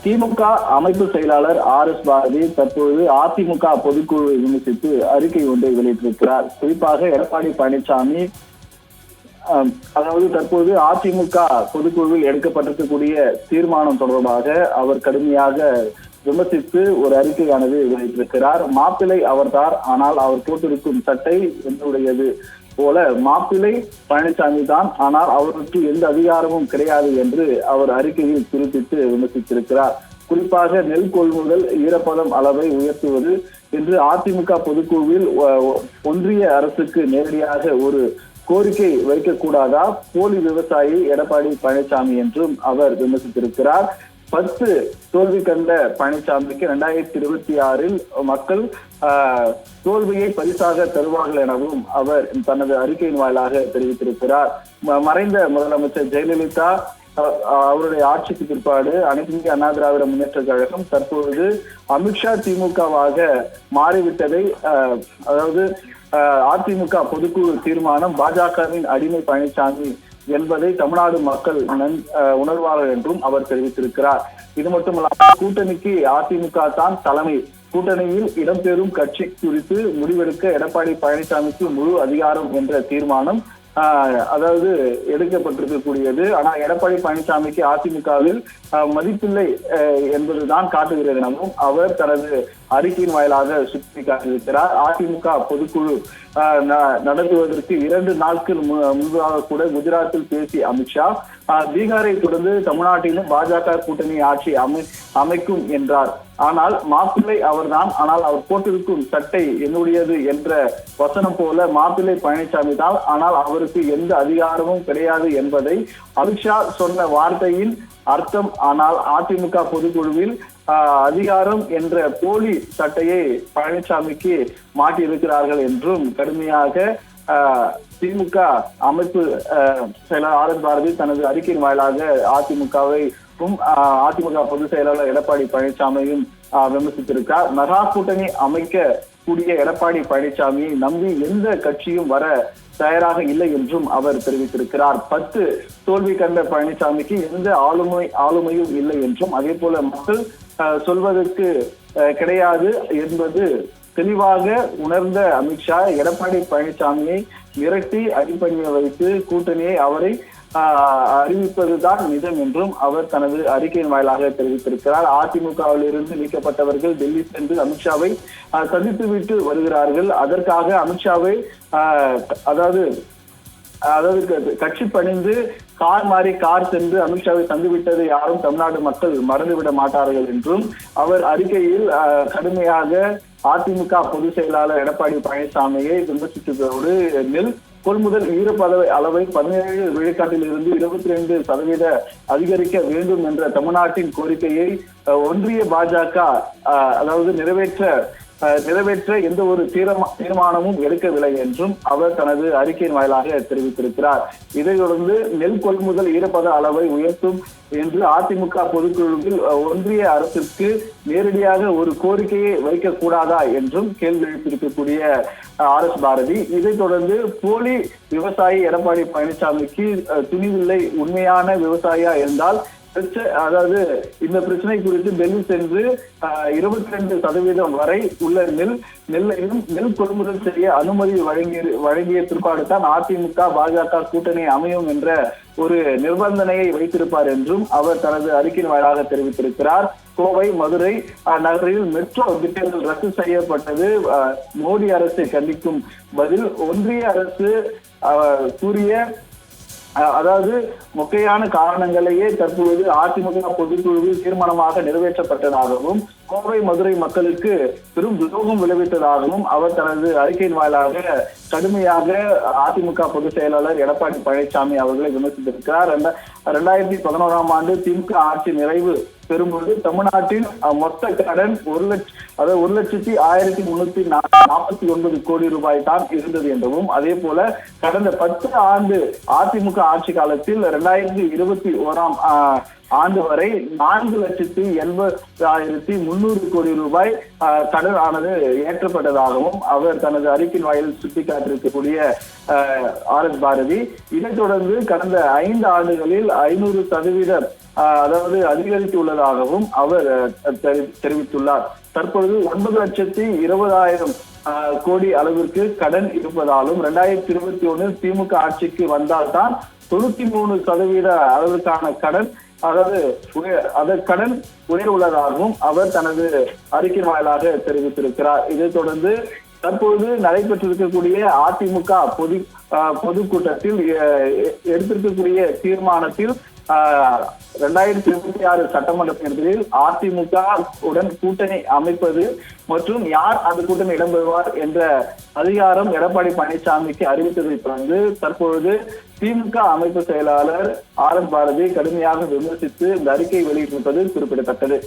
திமுக அமைப்பு செயலாளர் பாரதி தற்போது அதிமுக பொதுக்குழுவை விமர்சித்து அறிக்கை ஒன்றை வெளியிட்டிருக்கிறார். குறிப்பாக எடப்பாடி பழனிசாமி அதாவது தற்போது அதிமுக பொதுக்குழுவில் எடுக்கப்பட்டிருக்கக்கூடிய தீர்மானம் தொடர்பாக அவர் கடுமையாக விமர்சித்து ஒரு அறிக்கையானது வெளியிட்டிருக்கிறார். மாப்பிள்ளை அவர்தான், ஆனால் அவர் போட்டிருக்கும் சட்டை என்னுடையது போல மாப்பிள்ளை பழனிசாமி தான், ஆனால் அவருக்கு எந்த அதிகாரமும் கிடையாது என்று அவர் அறிக்கையில் குறிப்பிட்டு விமர்சித்திருக்கிறார். குறிப்பாக நெல் கொள்முதல் ஈரப்பதம் அளவை உயர்த்துவது என்று அதிமுக பொதுக்குழுவில் ஒன்றிய அரசுக்கு நேரடியாக ஒரு கோரிக்கை வைக்கக்கூடாதா போலி விவசாயி எடப்பாடி பழனிசாமி என்றும் அவர் விமர்சித்திருக்கிறார். 10 தோல்வி கண்ட பழனிசாமிக்கு 2026 மக்கள் தோல்வியை பரிசாக தருவார்கள் எனவும் அவர் தனது அறிக்கையின் வாயிலாக தெரிவித்திருக்கிறார். மறைந்த முதலமைச்சர் ஜெயலலிதா அவருடைய ஆட்சிக்கு பிற்பாடு அனைத்து இந்திய அண்ணா திராவிட முன்னேற்ற கழகம் தற்பொழுது அமித்ஷா திமுகவாக மாறிவிட்டதை அதாவது அதிமுக பொதுக்குழு தீர்மானம் பாஜகவின் அடிமை பழனிசாமி என்பதை தமிழ்நாடு மக்கள் உணர்வார்கள் என்றும் அவர் தெரிவித்திருக்கிறார். இது மட்டுமல்லாமல் கூட்டணிக்கு அதிமுக தான் தலைமை, கூட்டணியில் இடம்பெறும் கட்சி குறித்து முடிவெடுக்க எடப்பாடி பழனிசாமிக்கு முழு அதிகாரம் என்ற தீர்மானம் அதாவது எடுக்கப்பட்டிருக்கக்கூடியது. ஆனால் எடப்பாடி பழனிசாமிக்கு அதிமுகவில் மதிப்பில்லை என்பதுதான் காட்டுகிறது எனவும் அவர் தனது அறிக்கையின் வாயிலாக சுட்டிக்காட்டியிருக்கிறார். அதிமுக பொதுக்குழு நடத்துவதற்கு 2 நாட்கள் முன்பாக கூட குஜராத்தில் பேசிய அமித்ஷா பீகாரை தொடர்ந்து தமிழ்நாட்டிலும் பாஜக கூட்டணி ஆட்சி அமைக்கும் என்றார். ஆனால் மாப்பிள்ளை அவர்தான், ஆனால் அவர் போட்டிருக்கும் சட்டை என்னுடையது என்ற வசனம் போல மாப்பிள்ளை பழனிசாமி தான், ஆனால் அவருக்கு எந்த அதிகாரமும் கிடையாது என்பதை அமித்ஷா சொன்ன வார்த்தையின் அர்த்தம். ஆனால் அதிமுக பொதுக்குழுவில் அதிகாரம் என்ற போலி சட்டையை பழனிசாமிக்கு மாட்டியிருக்கிறார்கள் என்றும் கடுமையாக திமுக அமைப்பு செயலாளர் பாரதி தனது அறிக்கையின் வாயிலாக அதிமுக பொதுச் செயலாளர் எடப்பாடி பழனிசாமியும் விமர்சித்திருக்கார். மெகா கூட்டணி அமைக்க கூடிய எடப்பாடி பழனிசாமியை நம்பி எந்த கட்சியும் வர தயாராக இல்லை என்றும் அவர் தெரிவித்திருக்கிறார். 10 தோல்வி கண்ட பழனிசாமிக்கு எந்த ஆளுமையும் இல்லை என்றும், அதே போல மக்கள் சொல்வதற்கு கிடையாது என்பது தெளிவாக உணர்ந்த அமித்ஷா எடப்பாடி பழனிசாமியை மிரட்டி அடிப்பணிய வைத்து கூட்டணியை அவரை அறிவிப்பதுதான் நிஜம் என்றும் அவர் தனது அறிக்கையின் வாயிலாக தெரிவித்திருக்கிறார். அதிமுகவில் இருந்து நீக்கப்பட்டவர்கள் டெல்லி சென்று அமித்ஷாவை சந்தித்துவிட்டு வருகிறார்கள். அதற்காக அமித்ஷாவை அதாவது கட்சி பணிந்து கார் மாறி கார் சென்று அமித்ஷாவை தந்துவிட்டதை யாரும் தமிழ்நாடு மக்கள் மறந்துவிட மாட்டார்கள் என்றும் அவர் அறிக்கையில் கடுமையாக அதிமுக பொதுச் செயலாளர் எடப்பாடி பழனிசாமியை விமர்சித்ததோடு நெல் கொள்முதல் ஈரப்பத அளவை 17 விழுக்காட்டில் இருந்து 22% அதிகரிக்க வேண்டும் என்ற தமிழ்நாட்டின் கோரிக்கையை ஒன்றிய பாஜக அதாவது நிறைவேற்ற எந்த ஒரு தீர்மானமும் எடுக்கவில்லை என்றும் அவர் தனது அறிக்கையின் வாயிலாக தெரிவித்திருக்கிறார். இதைத் தொடர்ந்து நெல் கொள்முதல் ஈரப்பத அளவை உயர்த்தும் என்று அதிமுக பொதுக்குழுவில் ஒன்றிய அரசிற்கு நேரடியாக ஒரு கோரிக்கையை வைக்கக்கூடாதா என்றும் கேள்வி எழுப்பியிருக்கக்கூடிய பாரதி, இதைத் தொடர்ந்து போலி விவசாயி எடப்பாடி பழனிசாமிக்கு துணிவில்லை, உண்மையான விவசாயியா இருந்தால் அதாவது இந்த பிரச்சனை குறித்து டெல்லி சென்று 22% வரை உள்ள நெல்லையும் நெல் கொள்முதல் செய்ய அனுமதி வழங்கிய பிற்பாடு தான் அதிமுக பாஜக கூட்டணி அமையும் என்ற ஒரு நிபந்தனையை வைத்திருப்பார் என்றும் அவர் தனது அறிக்கையின் வாயிலாக தெரிவித்திருக்கிறார். கோவை மதுரை நகரில் மெட்ரோ திட்டங்கள் ரத்து செய்யப்பட்டது மோடி அரசை கண்டிக்கும் பதில் ஒன்றிய அரசு கூறிய அதாவது மொக்கையான காரணங்களையே தற்போது அதிமுக பொதுக்குழுவில் தீர்மானமாக நிறைவேற்றப்பட்டதாகவும் கோவை மதுரை மக்களுக்கு பெரும் துரோகம் விளைவித்ததாகவும் அவர் தனது அறிக்கையின் வாயிலாக கடுமையாக அதிமுக பொதுச் செயலாளர் எடப்பாடி பழனிசாமி அவர்களை விமர்சித்திருக்கிறார். 2011ஆம் ஆண்டு திமுக ஆட்சி நிறைவு பெறும்போது தமிழ்நாட்டின் மொத்த கடன் 1,01,349 கோடி ரூபாய் தான் இருந்தது என்றும், அதே போல கடந்த 10 ஆண்டு அதிமுக ஆட்சி காலத்தில் 2021ஆம் ஆண்டு வரை 4,80,300 கோடி ரூபாய் கடன் ஆனது ஏற்றப்பட்டதாகவும் அவர் தனது அறிக்கையின் வாயிலில் சுட்டிக்காட்டியிருக்கக்கூடிய RS பாரதி, இதைத் தொடர்ந்து கடந்த 5 ஆண்டுகளில் 500% அதாவது அதிகரித்துள்ளதாகவும் அவர் தெரிவித்துள்ளார். தற்பொழுது 9,20,000 கோடி அளவிற்கு கடன் இருப்பதாலும் 2021 திமுக ஆட்சிக்கு வந்தால்தான் 93% அளவிற்கான கடன் கடன் உயர் உள்ளதாகவும் அவர் தனது அறிக்கை வாயிலாக தெரிவித்திருக்கிறார். இதைத் தொடர்ந்து தற்பொழுது நடைபெற்றிருக்கக்கூடிய அதிமுக பொதுக்கூட்டத்தில் எடுத்திருக்கக்கூடிய தீர்மானத்தில் 2026 சட்டமன்ற தேர்தலில் அதிமுக உடன் கூட்டணி அமைப்பது மற்றும் யார் அந்த கூட்டணி இடம்பெறுவார் என்ற அதிகாரம் எடப்பாடி பழனிசாமிக்கு அறிவித்ததை தொடர்ந்து தற்பொழுது திமுக அமைப்பு செயலாளர் RS பாரதி கடுமையாக விமர்சித்து இந்த அறிக்கை வெளியிட்டிருப்பது குறிப்பிடத்தக்கது.